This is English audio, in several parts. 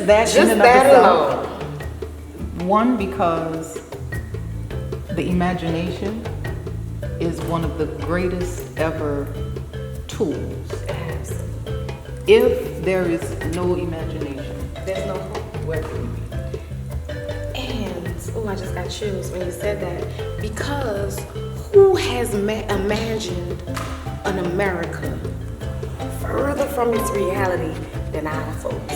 just that Just in and that of itself. alone. One, because the imagination is one of the greatest ever tools. Yes. If there is no imagination, There's no hope. where can we be? And, oh, I just got chills when you said that. Because who has imagined an America further from its reality than our folks?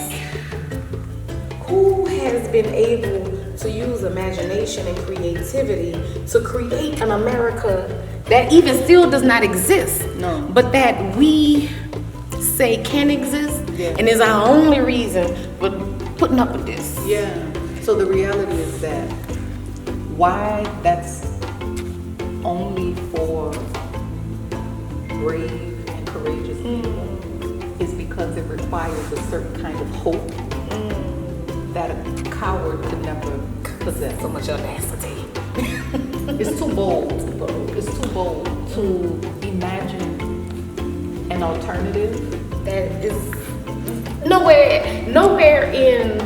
Who has been able to use imagination and creativity to create an America that even still does not exist, No. but that we say can exist, Yeah. and is our only reason for putting up with this? Yeah. So the reality is that why that's only for brave and courageous people is because it requires a certain kind of hope that a coward could never possess. So much audacity. It's too bold. It's too bold to imagine an alternative. That is nowhere in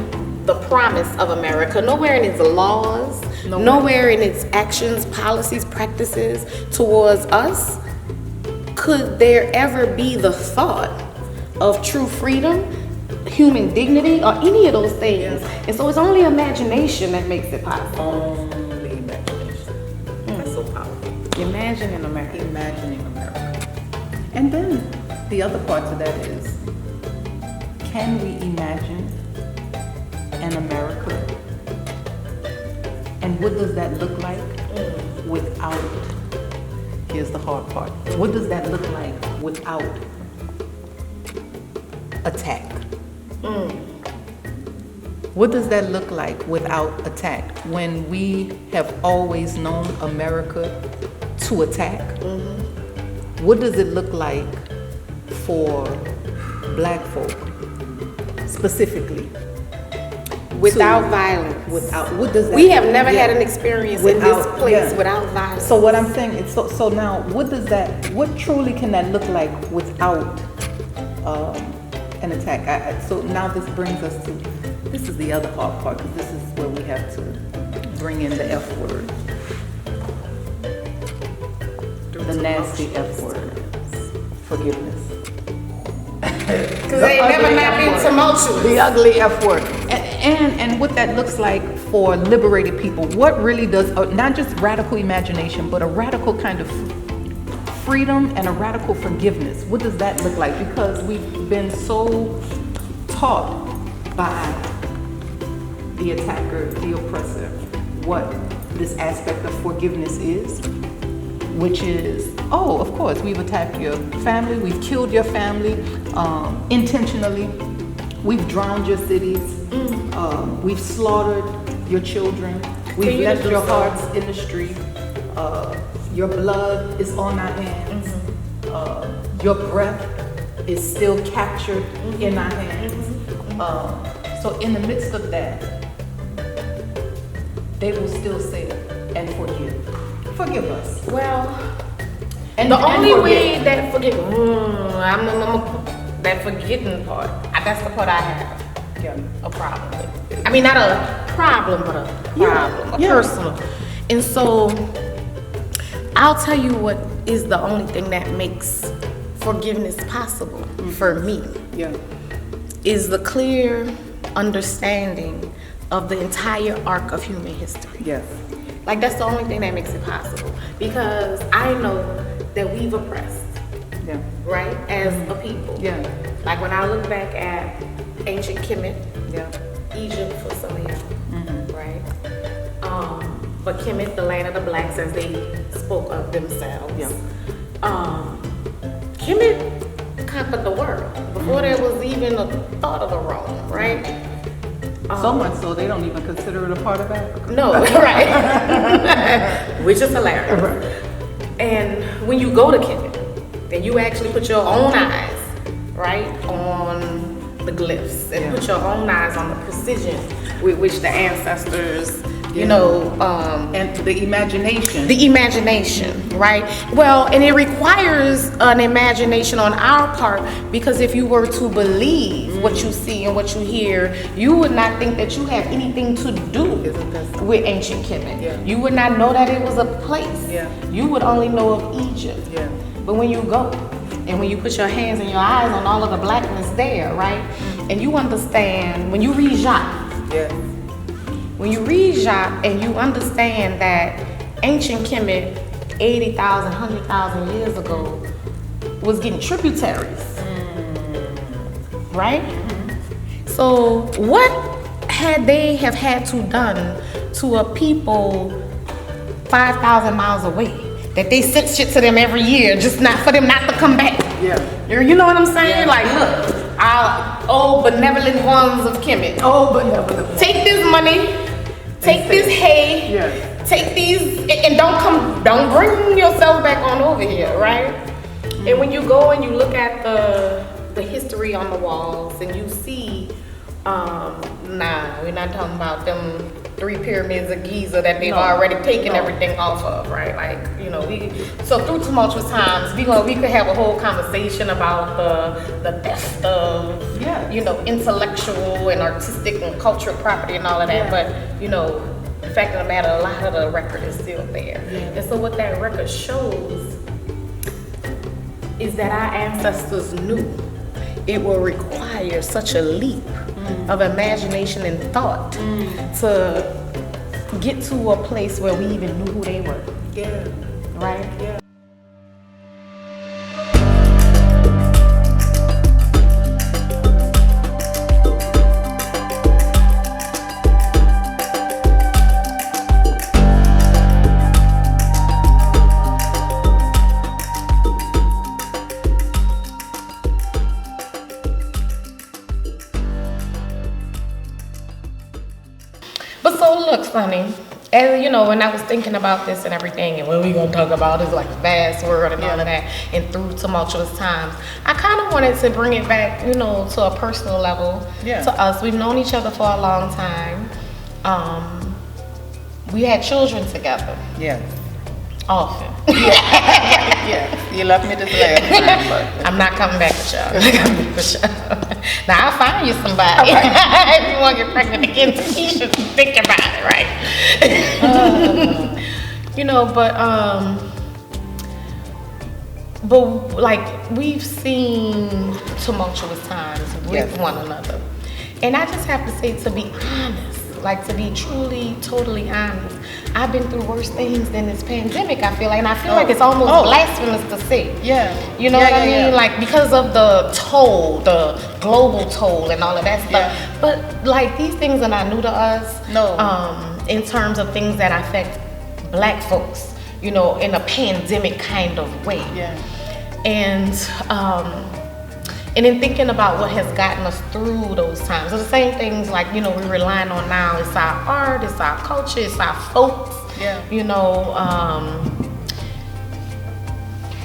the promise of America, nowhere in its laws, nowhere in its actions, policies, practices towards us could there ever be the thought of true freedom, human dignity, or any of those things. And so it's only imagination that makes it possible. Only imagination. That's so powerful. Imagine in America. Imagining America. And then the other part to that is, can we imagine an America? And what does that look like without, here's the hard part, what does that look like without attack? What does that look like without attack? When we have always known America to attack, what does it look like for Black folk specifically? Without violence. Without, what does that? We have never had an experience in this Without- place yeah. without violence. So what I'm saying is, so now, what does that? What truly can that look like without an attack? So now this brings us to, this is the other hard part, because this is where we have to bring in the F word, the nasty F word, forgiveness. Because they never not been tumultuous. The ugly F word. And what that looks like for liberated people. What really does, not just radical imagination, but a radical kind of freedom and a radical forgiveness. What does that look like? Because we've been so taught by the attacker, the oppressor, what this aspect of forgiveness is, which is, oh, of course, we've attacked your family, we've killed your family intentionally, we've drowned your cities, we've slaughtered your children, we've left your hearts in the street, your blood is on our hands, your breath is still captured in our hands. So in the midst of that, they will still say, and forgive us. Well, And the and only forget. way that that forgetting part, that's the part I have a problem with. I mean, not a problem, but a problem, a personal. And so, I'll tell you what is the only thing that makes forgiveness possible for me. Yeah. Is the clear understanding of the entire arc of human history. Yes. Like, that's the only thing that makes it possible. Because I know that we've oppressed, Yeah. right, as a people. Yeah. Like, when I look back at ancient Kemet, Yeah. Egypt for some of y'all, right? But Kemet, the land of the blacks, as they spoke of themselves. Yeah. Kemet conquered the world before there was even a thought of a Rome, right? So much so they don't even consider it a part of Africa. No, right. Which is hilarious. Right. And when you go to Kemet, then you actually put your own eyes, right, on the glyphs and put your own eyes on the precision with which the ancestors you know, and the imagination. the imagination, right? Well, and it requires an imagination on our part, because if you were to believe what you see and what you hear, you would not think that you have anything to do with ancient Kemet. Yeah. You would not know that it was a place. Yeah. You would only know of Egypt. Yeah. But when you go, and when you put your hands and your eyes on all of the blackness there, right? And you understand, when you read Jacques, Yeah. when you read Jacques and you understand that ancient Kemet 80,000, 100,000 years ago was getting tributaries, right? So what had they have had to done to a people 5,000 miles away that they sent shit to them every year just not for them not to come back? Yeah. You know what I'm saying? Yeah. Like, look, our old benevolent ones of Kemet. Oh, but never. Take this money, take this hay, Yeah. take these, and don't bring yourself back on over here, right? And when you go and you look at the history on the walls and you see, nah, we're not talking about them 3 pyramids of Giza that they've already taken everything off of, right? Like, you know, so through tumultuous times, we could have a whole conversation about the theft of, you know, intellectual and artistic and cultural property and all of that. But, you know, the fact of the matter, a lot of the record is still there. And so what that record shows is that our ancestors knew it will require such a leap of imagination and thought to get to a place where we even knew who they were. Yeah. Right? Yeah. But so look, Sunni, as you know, when I was thinking about this and everything, and what we gonna talk about is like a vast world and all of that, and through tumultuous times, I kind of wanted to bring it back, you know, to a personal level. To us. We've known each other for a long time. We had children together. Yeah. Often. Yeah. You left me this last time, but I'm not coming back with y'all. I'm not coming back with y'all. Now I'll find you somebody. If you want to get pregnant again, you should think about it, right? You know, but like we've seen tumultuous times with one another, and I just have to say, to be honest, like to be truly, totally honest, I've been through worse things than this pandemic, I feel like, and I feel like it's almost blasphemous to say. Yeah. You know what I mean? Like, because of the toll, the global toll and all of that stuff. Yeah. But like, these things are not new to us. No. In terms of things that affect Black folks, you know, in a pandemic kind of way. Yeah. And in thinking about what has gotten us through those times, it's the same things like, you know, we're relying on now. It's our art, it's our culture, it's our folks. Yeah. You know,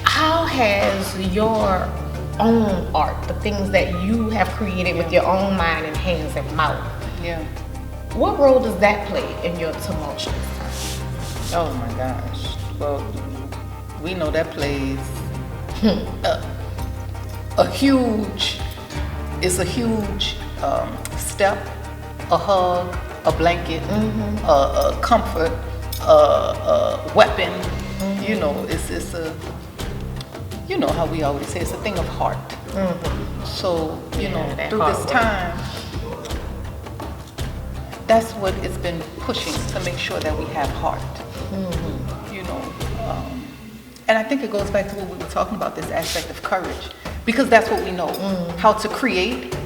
how has your own art, the things that you have created with your own mind and hands and mouth, what role does that play in your tumultuous times? Oh my gosh. Well, we know that plays a huge step, a hug, a blanket, a comfort, a weapon. You know, it's a, you know how we always say, it's a thing of heart. So, you know, through this time, that's what it's been pushing, to make sure that we have heart. You know, and I think it goes back to what we were talking about, this aspect of courage, because that's what we know, how to create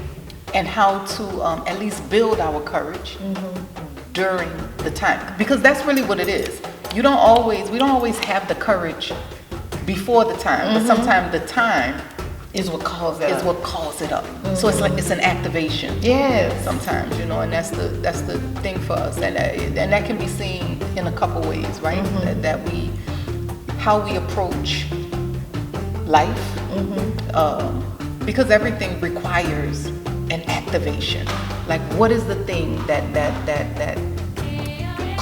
and how to at least build our courage during the time, because that's really what it is. We don't always have the courage before the time, but sometimes the time Is what calls it up. So it's like it's an activation. Yes. Sometimes, you know, and that's the thing for us, and that can be seen in a couple ways, right? That we, how we approach life, because everything requires an activation. Like, what is the thing that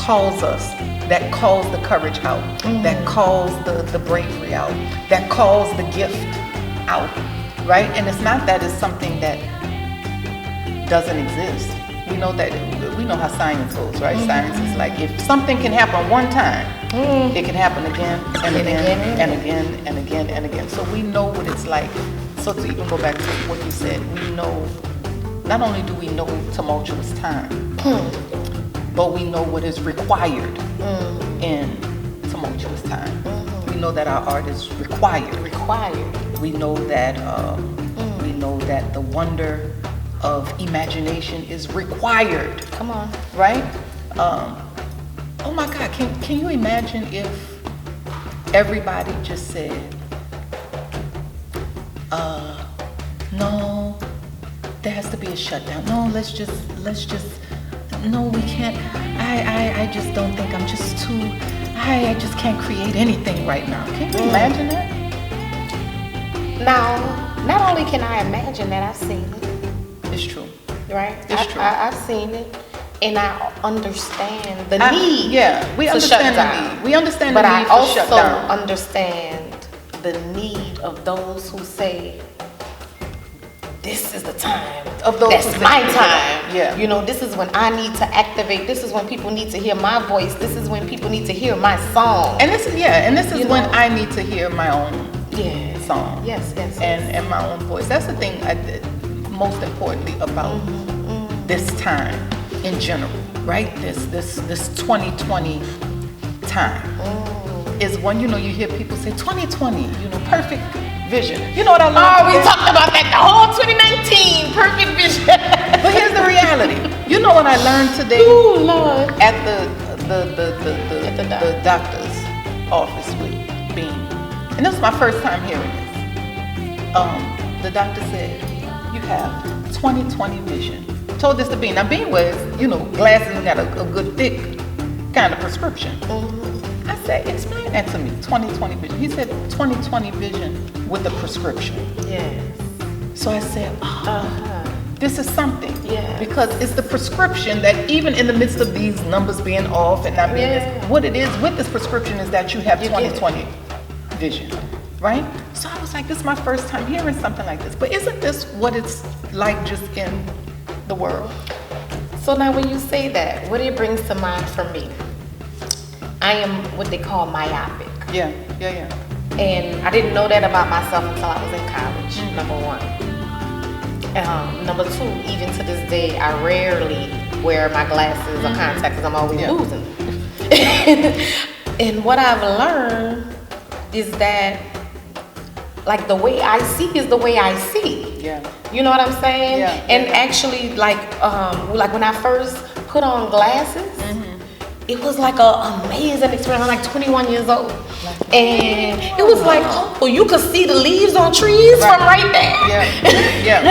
calls us, that calls the courage out, that calls the bravery out, that calls the gift out, right? And it's not that it's something that doesn't exist. We know how science goes, right? Science is like, if something can happen one time, it can happen again and again and again and again and again. So we know what it's like. So to even go back to what you said, we know, not only do we know tumultuous time, but we know what is required in tumultuous time. We know that our art is required. We know that the wonder of imagination is required. Come on. Right? Oh my God, can you imagine if everybody just said, no, there has to be a shutdown. No, let's just, no, we can't. I just don't think, I'm just too, I just can't create anything right now. Can you imagine that? Now, not only can I imagine that, I've seen it. It's true. Right? It's true. I've seen it, and I understand the need. Yeah, we understand the need. We understand the need for shutdown. But I also understand the need of those who say, this is the time. Of those That's my time. Yeah. You know, this is when I need to activate. This is when people need to hear my voice. This is when people need to hear my song. And this is when I need to hear my own song. Yes. And my own voice. That's the thing most importantly about this time in general, right? This 2020 time is when, you hear people say 2020, perfect vision. You know what I learned? We talked about that the whole 2019, perfect vision. But here's the reality. You know what I learned today? Ooh, Lord. At the doctor's office with Bean. And this was my first time hearing this. The doctor said, you have 2020 vision. Told this to Bean. Now Bean wears, glasses and got a good thick kind of prescription. I said, explain that to me, 2020 vision. He said 2020 vision with a prescription. Yes. So I said, this is something. Yeah. Because it's the prescription that even in the midst of these numbers being off and not being this, what it is with this prescription is that you have 2020 vision, right? So I was like, this is my first time hearing something like this. But isn't this what it's like just in the world? So now when you say that, what it brings to mind for me, I am what they call myopic. Yeah. And I didn't know that about myself until I was in college, number one. Number two, even to this day, I rarely wear my glasses or contacts because I'm always losing them. And what I've learned is that, like, the way I see is the way I see. Yeah. You know what I'm saying? Yeah. And actually, like when I first put on glasses, it was like an amazing experience. I'm like 21 years old. And it was like, oh, you could see the leaves on trees from right there. Yeah.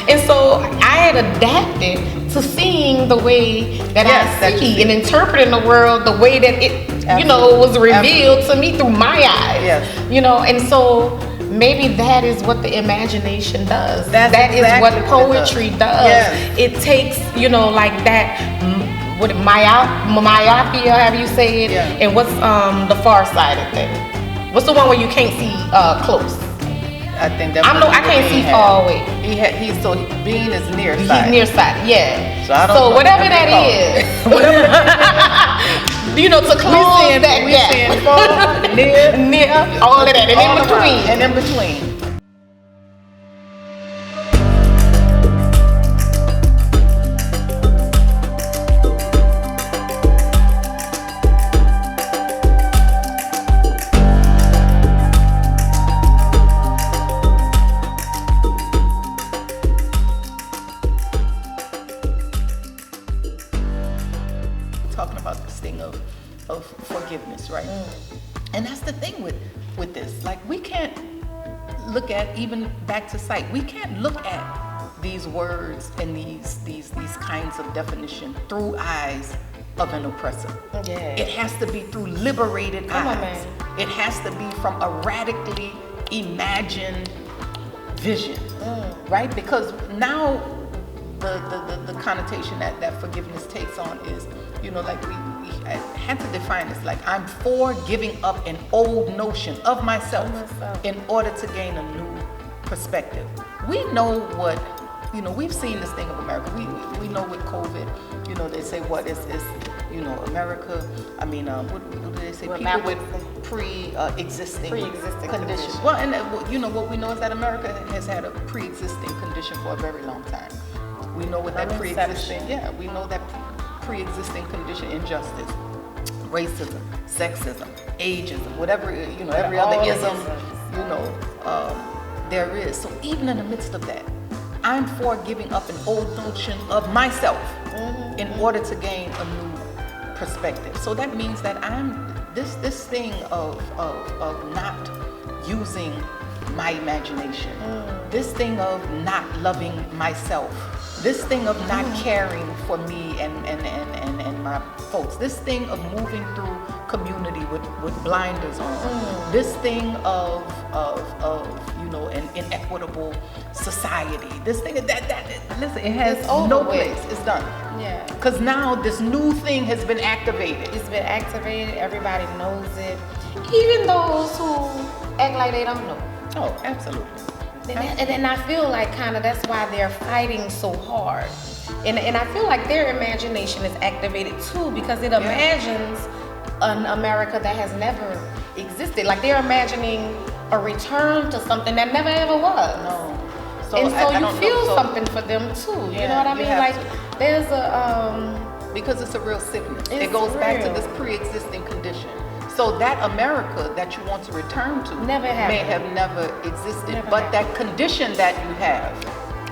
And so I had adapted to seeing the way that I see and interpreting the world the way that it, was revealed to me through my eyes. Yes. And so maybe that is what the imagination does. That's that exactly is what poetry does. Yes. It takes, like that, what myopia, have you said? Yeah. And what's the far side of that? What's the one where you can't see close? I think that I can't see far away. Bean is nearsighted. He's nearsighted, yeah. So I don't know whatever that is. To close that gap. Far, near, all of that, and in between. Talking about this thing of forgiveness, right? And that's the thing with this. Like, we can't look at, even back to sight, we can't look at these words and these kinds of definition through eyes of an oppressor. Yeah. It has to be through liberated eyes. Come on, man. It has to be from a radically imagined vision, right? Because now the connotation that forgiveness takes on is, like I had to define this, like I'm for giving up an old notion of myself in order to gain a new perspective. We know what, we've seen this thing of America. We know with COVID, they say what is America, what do they say? People with pre-existing conditions. Well, and what we know is that America has had a pre-existing condition for a very long time. We know what that pre-existing, we know that pre-existing condition: injustice, racism, sexism, ageism, whatever, every other ism, there is. So even in the midst of that, I'm for giving up an old notion of myself in order to gain a new perspective. So that means that I'm this thing of not using my imagination, this thing of not loving myself, this thing of not caring for me and my folks, this thing of moving through community with blinders on, this thing of an inequitable society, this thing that listen, it has no place. It's done. Yeah. Because now this new thing has been activated. It's been activated. Everybody knows it. Even those who act like they don't know. Oh, absolutely. And I feel like kind of that's why they're fighting so hard. And I feel like their imagination is activated too, because it imagines an America that has never existed. Like they're imagining a return to something that never ever was. No. So you feel something for them too. You know what I mean? Like there's because it's a real sickness. It goes real. back to this pre-existing condition. So that America that you want to return to may have never existed, but that condition that you have,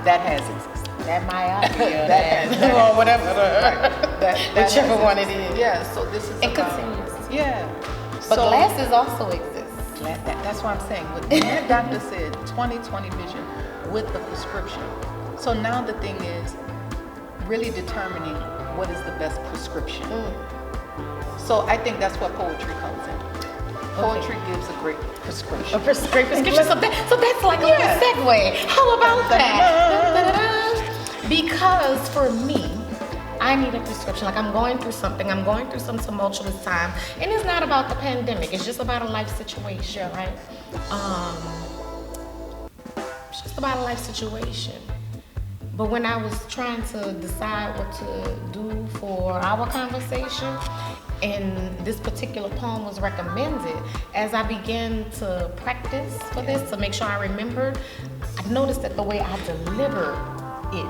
that has existed. That myopia, or whatever, whichever one it is. Yeah. So this is it continues. Yeah. But glasses also exist. That's why I'm saying. When that doctor said 20/20 vision with the prescription. So now the thing is really determining what is the best prescription. So I think that's where poetry comes in. Poetry gives a great prescription. A great prescription. So that's like a little segue. How about that? Because for me, I need a prescription. Like I'm going through something. I'm going through some tumultuous time. And it's not about the pandemic. It's just about a life situation, right? It's just about a life situation. But when I was trying to decide what to do for our conversation, and this particular poem was recommended, as I began to practice for this, to make sure I remembered, I noticed that the way I delivered it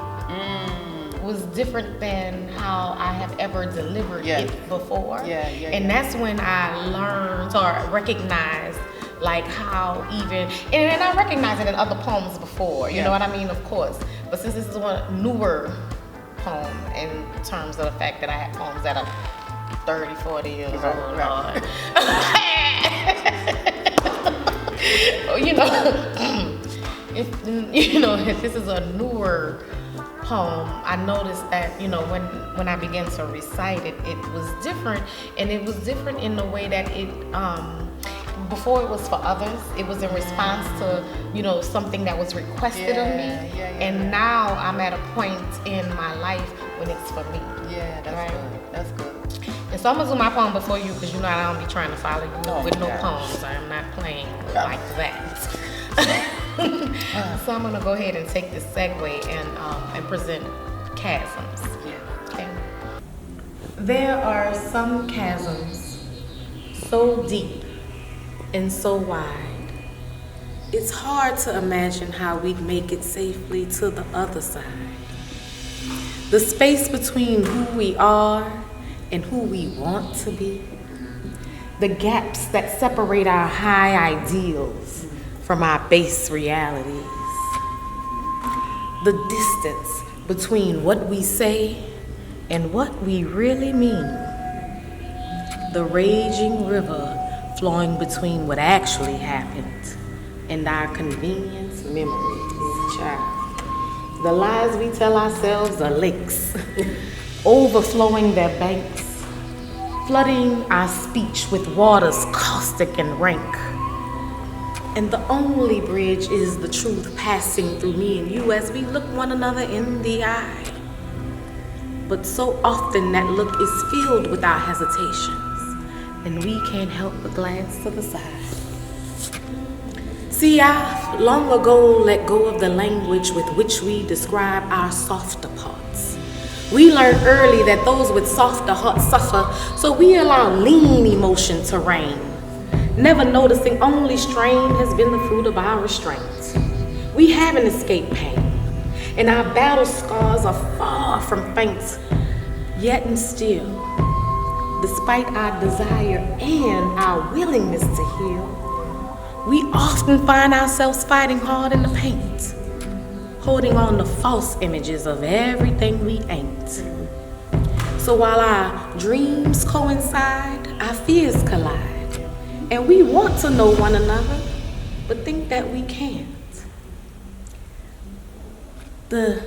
was different than how I have ever delivered it before. And that's when I learned or recognized like how even, and I recognized it in other poems before, you know what I mean, of course. But since this is one newer poem in terms of the fact that I had poems that are 30, 40 years old. Right. If this is a newer poem, I noticed that, when I began to recite it, it was different. And it was different in the way that it, before it was for others, it was in response to, something that was requested of me. And now I'm at a point in my life when it's for me. Yeah, that's good. That's good. And so I'm gonna do my poem before you, because I don't be trying to follow you with no poems. I am not playing like that. So I'm gonna go ahead and take this segue and present chasms. Okay. There are some chasms so deep and so wide, it's hard to imagine how we'd make it safely to the other side. The space between who we are and who we want to be. The gaps that separate our high ideals from our base realities. The distance between what we say and what we really mean. The raging river flowing between what actually happened and our convenience memories, child. The lies we tell ourselves are lakes, overflowing their banks, flooding our speech with waters caustic and rank. And the only bridge is the truth passing through me and you as we look one another in the eye. But so often that look is filled with our hesitations, and we can't help but glance to the side. See, I long ago let go of the language with which we describe our softer parts. We learned early that those with softer hearts suffer, so we allow lean emotion to reign, never noticing only strain has been the fruit of our restraint. We haven't escaped pain, and our battle scars are far from faint, yet and still, despite our desire and our willingness to heal, we often find ourselves fighting hard in the paint, holding on to false images of everything we ain't. So while our dreams coincide, our fears collide, and we want to know one another, but think that we can't. The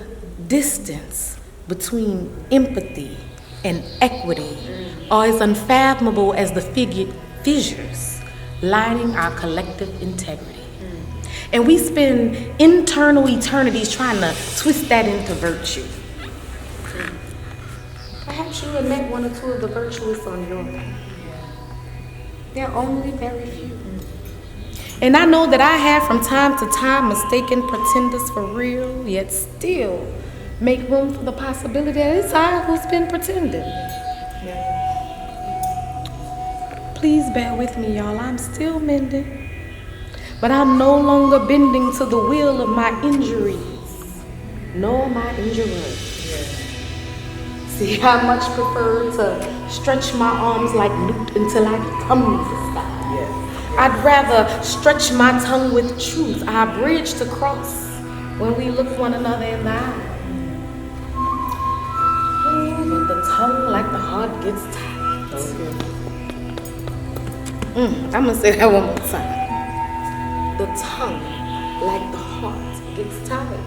distance between empathy and equity are as unfathomable as the fissures lining our collective integrity. And we spend internal eternities trying to twist that into virtue. Perhaps you have met one or two of the virtuous on your path. They're only very few. And I know that I have from time to time mistaken pretenders for real, yet still make room for the possibility that it's I who's been pretending. Please bear with me, y'all. I'm still mending, but I'm no longer bending to the will of my injuries, nor my injurer. See, I much prefer to stretch my arms like Newt until I come to stop. I'd rather stretch my tongue with truth, our bridge to cross when we look one another in the eye. Oh, but the tongue like the heart gets tight. I'm gonna say that one more time. The tongue, like the heart, gets tired.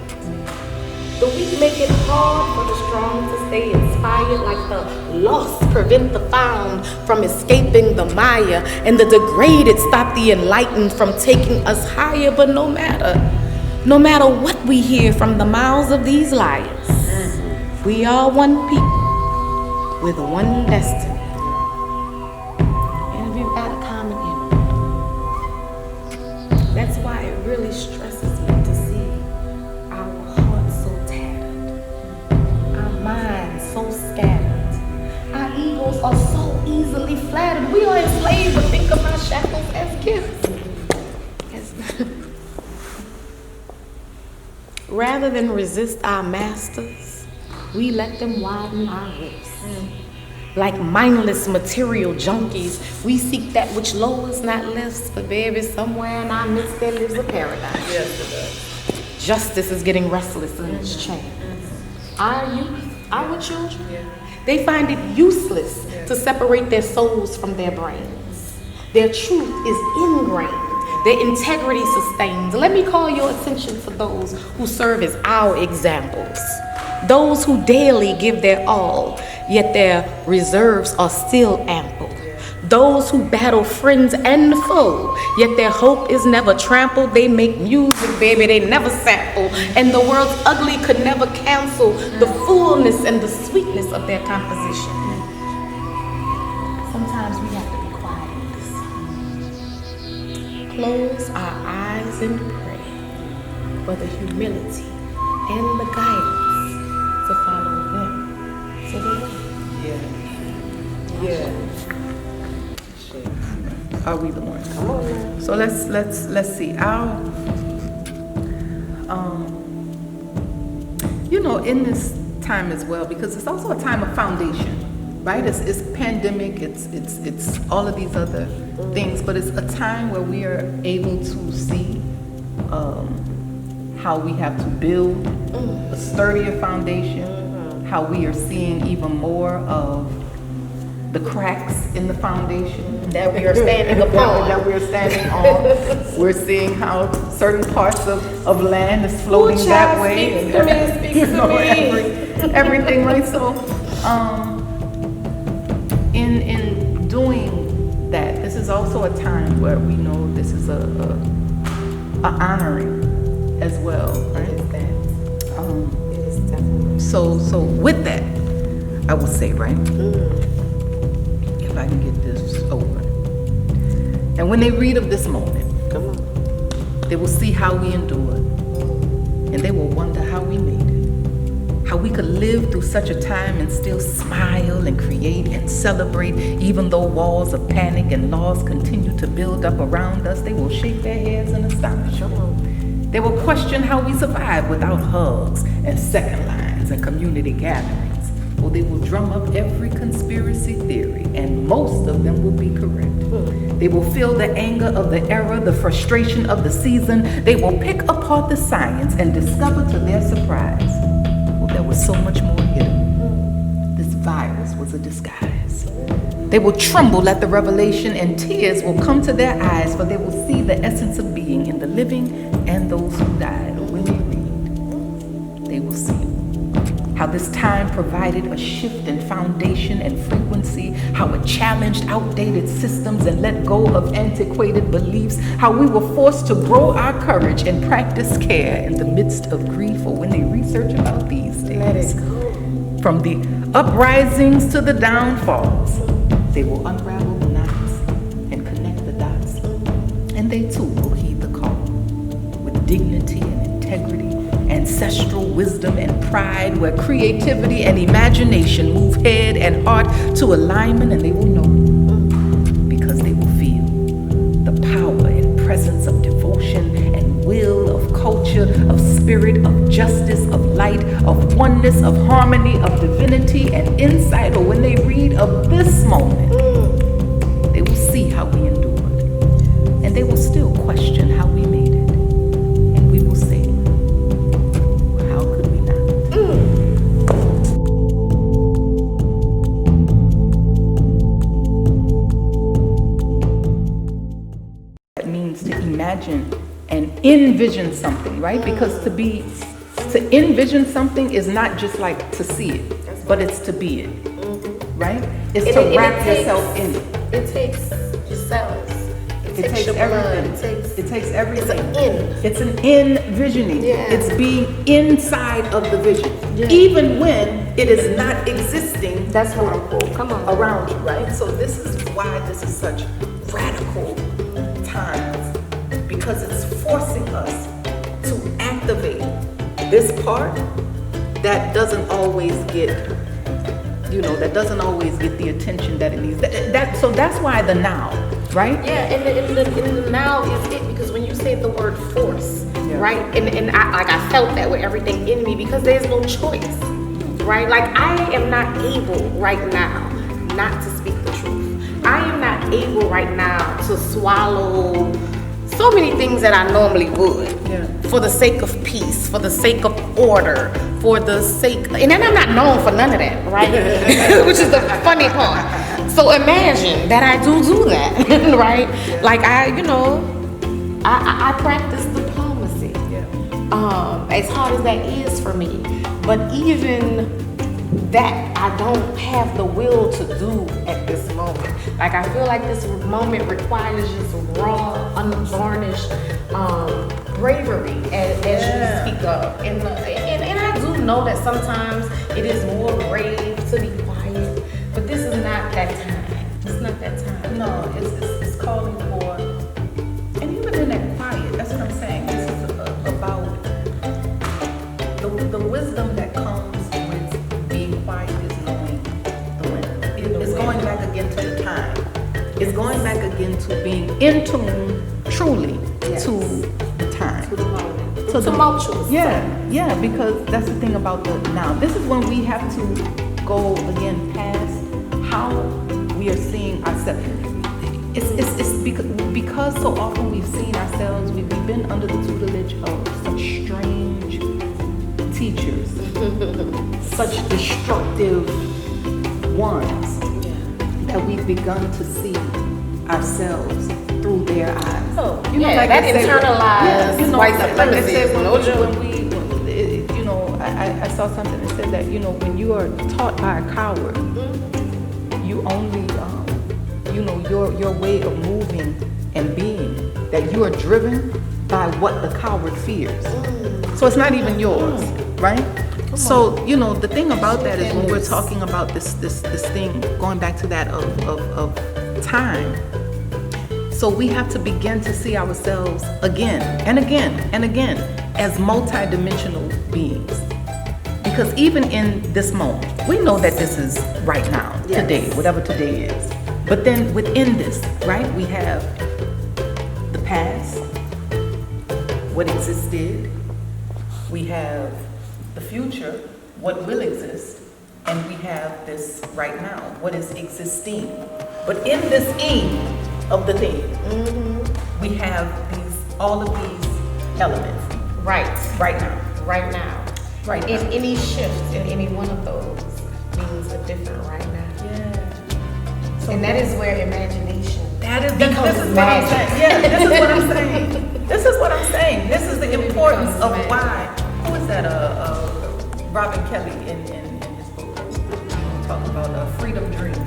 The weak make it hard for the strong to stay inspired, like the lost prevent the found from escaping the mire, and the degraded stop the enlightened from taking us higher. But no matter what we hear from the mouths of these liars, we are one people with one destiny. That's why it really stresses me to see our hearts so tattered, our minds so scattered, our egos are so easily flattered. We are enslaved to think of our shackles as gifts. Rather than resist our masters, we let them widen our grips. Like mindless material junkies, we seek that which lowers, not lifts. But baby, somewhere in our midst there lives a paradise. Yes, it does. Justice is getting restless in its chain. Our youth, our children, they find it useless to separate their souls from their brains. Their truth is ingrained. Their integrity sustains. Let me call your attention to those who serve as our examples. Those who daily give their all, yet their reserves are still ample. Those who battle friends and foe, yet their hope is never trampled. They make music, baby, they never sample. And the world's ugly could never cancel the fullness and the sweetness of their composition. Sometimes we have to be quiet. Close our eyes and pray for the humility and the guidance to follow them. So they will. Yeah. Are we the ones? Come on. So let's see. In this time as well, because it's also a time of foundation, right? It's pandemic. It's all of these other things, but it's a time where we are able to see how we have to build a sturdier foundation. How we are seeing even more of the cracks in the foundation that we are standing upon. We're seeing how certain parts of land is floating that way. Everything, right? So, in doing that, this is also a time where we know this is a honoring as well, right? It is definitely. So with that, I will say, right? If I can get this over. And when they read of this moment, Come on. they will see how we endured, and they will wonder how we made it. How we could live through such a time and still smile and create and celebrate, even though walls of panic and loss continue to build up around us. They will shake their heads in astonishment. They will question how we survive without hugs and second lines and community gatherings. Or they will drum up every conspiracy theory, and most of them will be correct. They will feel the anger of the era, the frustration of the season. They will pick apart the science and discover to their surprise, well, there was so much more hidden. This virus was a disguise. They will tremble at the revelation, and tears will come to their eyes, for they will see the essence of being in the living and those who died. When they read, they will see how this time provided a shift in foundation and frequency, how it challenged outdated systems and let go of antiquated beliefs, how we were forced to grow our courage and practice care in the midst of grief. Or when they research about these days, Let it go. from the uprisings to the downfalls, they will unravel the knots and connect the dots. And they too will heed the call with dignity and integrity, ancestral wisdom and pride, where creativity and imagination move head and heart to alignment. And they will know, because they will feel the power and presence of devotion and will, of culture, of spirit, of justice, of light, of oneness, of harmony, of divinity and insight. Or when they read of this moment, they will see how we endured, and they will still question how we made it. And we will say, well, how could we not? That means to imagine and envision something, right? Because to envision something is not just like to see it, but it's to be it, right? It's to wrap yourself in it. It takes your cells. It takes your everything. blood. It takes everything. It's an It's an envisioning. Yeah. It's being inside of the vision, even when it is not existing. That's powerful. Come on. Around you, right? So this is why this is such radical times, because it's forcing us to activate this part that doesn't always get, that doesn't always get the attention that it needs. So that's why the now, right? Yeah, and the now is it, because when you say the word force, right? And I felt that with everything in me, because there's no choice, right? Like, I am not able right now not to speak the truth. I am not able right now to swallow so many things that I normally would, for the sake of peace, for the sake of order, for the sake, and then I'm not known for none of that, right? Which is the funny part. So imagine that I do that, right? Like I practice diplomacy. As hard as that is for me, but even that I don't have the will to do at this moment. Like, I feel like this moment requires just raw, unvarnished bravery as you speak of. And I do know that sometimes it is more brave to be quiet, but this is not that time. It's not that time. No, it's calling for, and even in that quiet, that's what I'm saying. This is about the wisdom that comes with being quiet is knowing the when. It's going back again to the time. It's going back again to being in tune, truly, to the time. To the moment. To the tumultuous. Yeah, because that's the thing about the now. This is when we have to go again past how we are seeing ourselves. It's because so often we've seen ourselves, we've been under the tutelage of such strange teachers, such destructive ones, that we've begun to see ourselves through their eyes. Like that internalized white supremacy. I saw something that said that, when you are taught by a coward, you only, your way of moving and being, that you are driven by what the coward fears. So it's not even yours, right? So, you know, the thing about that is when we're talking about this thing, going back to that of time, so we have to begin to see ourselves again and again and again as multidimensional beings. Because even in this moment, we know that this is right now, today, whatever today is. But then within this, right, we have the past, what existed, we have the future, what will exist, and we have this right now, what is existing. But in this of the thing, we have all of these elements. Right now. Right now. Right now. And any shift in any one of those means a different right now. Yeah. So and that is where imagination this is becomes what I'm magic. saying. Yeah, this is what I'm saying. This is what I'm saying. This is the importance of why. Who is that? Robin Kelly in his book, talking about freedom dreams,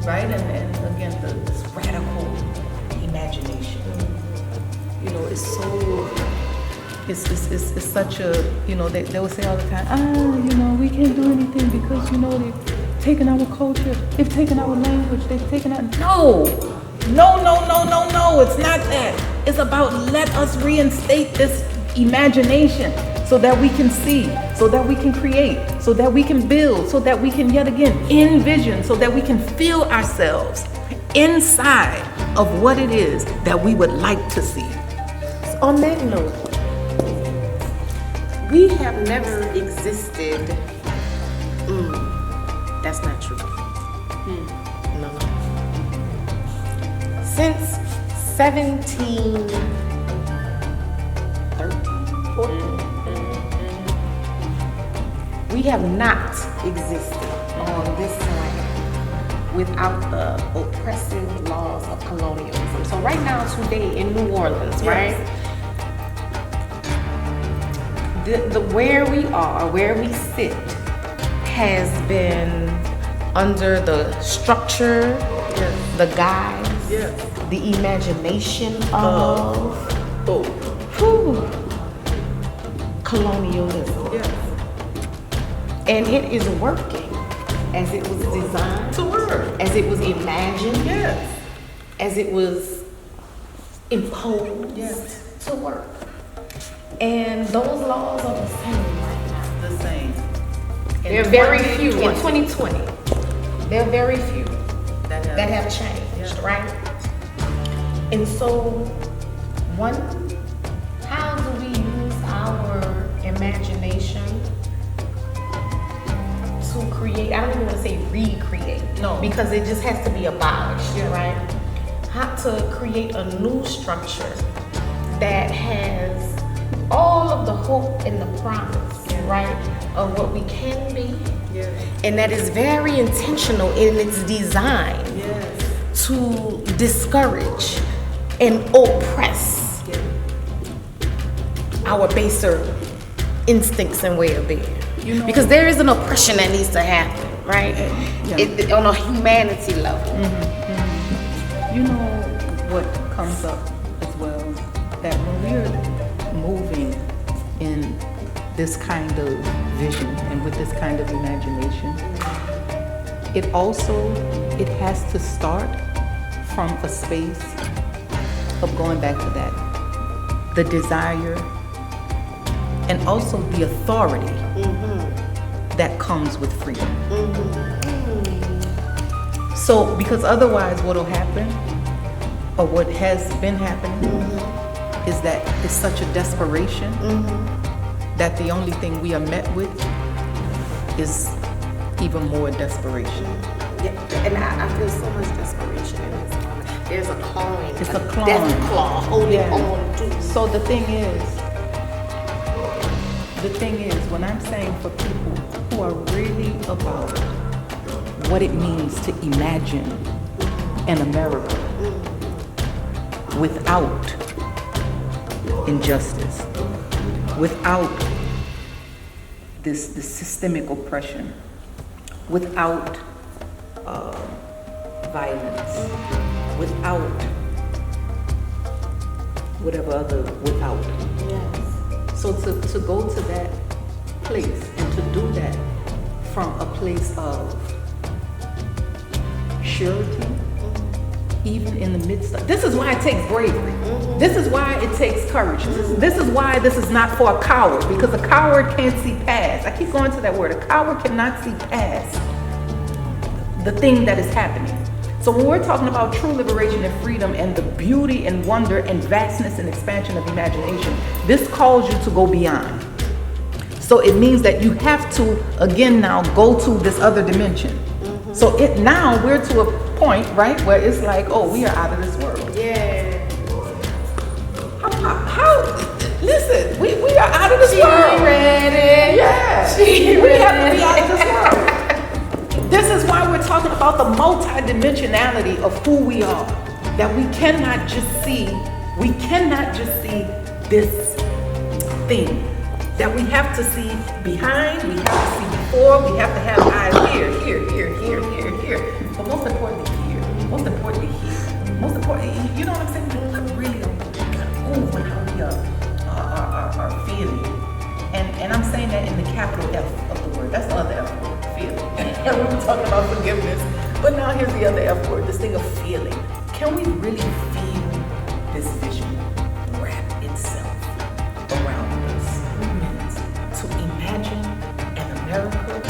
right? And again, this radical imagination. You know, it's so. It's such a, you know, they will say all the time, you know, we can't do anything because, you know, they've taken our culture, they've taken our language, they've taken our, no, it's not that. It's about let us reinstate this imagination so that we can see, so that we can create, so that we can build, so that we can yet again envision, so that we can feel ourselves inside of what it is that we would like to see. On that note, we have never existed. That's not true. No. Since 1713, we have not existed on this land without the oppressive laws of colonialism. So right now, today in New Orleans, right? The where we are, where we sit, has been under the structure, the guise, the imagination of colonialism. And it is working as it was designed To work. as it was imagined, Yes. as it was imposed to work. And those laws are the same right now. The same. There are very few in 2020. There are very few that have changed, right? And so, how do we use our imagination to create? I don't even want to say recreate, because it just has to be abolished, right? How to create a new structure that has all of the hope and the promise, right, of what we can be, and that is very intentional in its design to discourage and oppress our baser instincts and way of being. Because there is an oppression that needs to happen, right? On a humanity level. You know what comes up as well, that when we're moving in this kind of vision and with this kind of imagination, it has to start from a space of going back to that, the desire and also the authority that comes with freedom. So, because otherwise what'll happen, or what has been happening, is that it's such a desperation that the only thing we are met with is even more desperation. And I feel so much desperation in this moment. There's a clawing. It's a claw. Death claw holding on to. So the thing is, when I'm saying for people who are really about what it means to imagine an America without injustice, without this systemic oppression, without violence, without whatever other without. Yes. So to go to that place and to do that from a place of surety, even in the midst of. This is why it takes bravery. This is why it takes courage. This is why this is not for a coward, because a coward can't see past. I keep going to that word. A coward cannot see past the thing that is happening. So when we're talking about true liberation and freedom and the beauty and wonder and vastness and expansion of imagination, this calls you to go beyond. So it means that you have to, again, now go to this other dimension. So now we're to a point, right, where it's like, oh, we are out of this world. Yeah. Listen, we are out of this world. Ready. Yeah. We have to be out of this world. This is why we're talking about the multidimensionality of who we are. That we cannot just see this thing. That we have to see behind, we have to see before, we have to have eyes here. But most importantly here. Most importantly, you know what I'm saying? Look really on move on how we are feeling. And I'm saying that in the capital F of the word. That's the other F word, feeling. And we were talking about forgiveness. But now here's the other F word, this thing of feeling. Can we really feel this vision wrap itself around us? To imagine an America,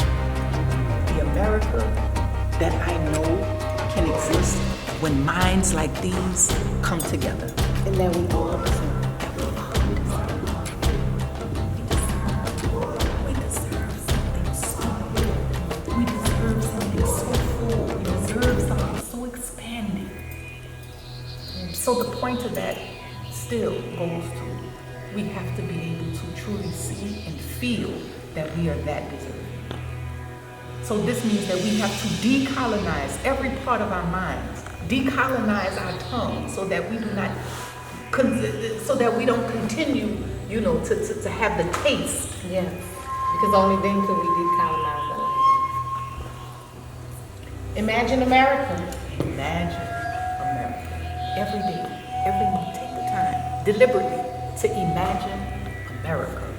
the America that I know can exist when minds like these come together. And that we all deserve. We deserve something so good. We deserve something so full. We deserve something so expanding. So the point of that still goes to, we have to be able to truly see and feel that we are that deserving. So this means that we have to decolonize every part of our minds, decolonize our tongue, so that we do not, so that we don't continue, to have the taste. Yes. Because only then can we decolonize our language. Imagine America. Imagine America. Every day, every month, take the time deliberately to imagine America.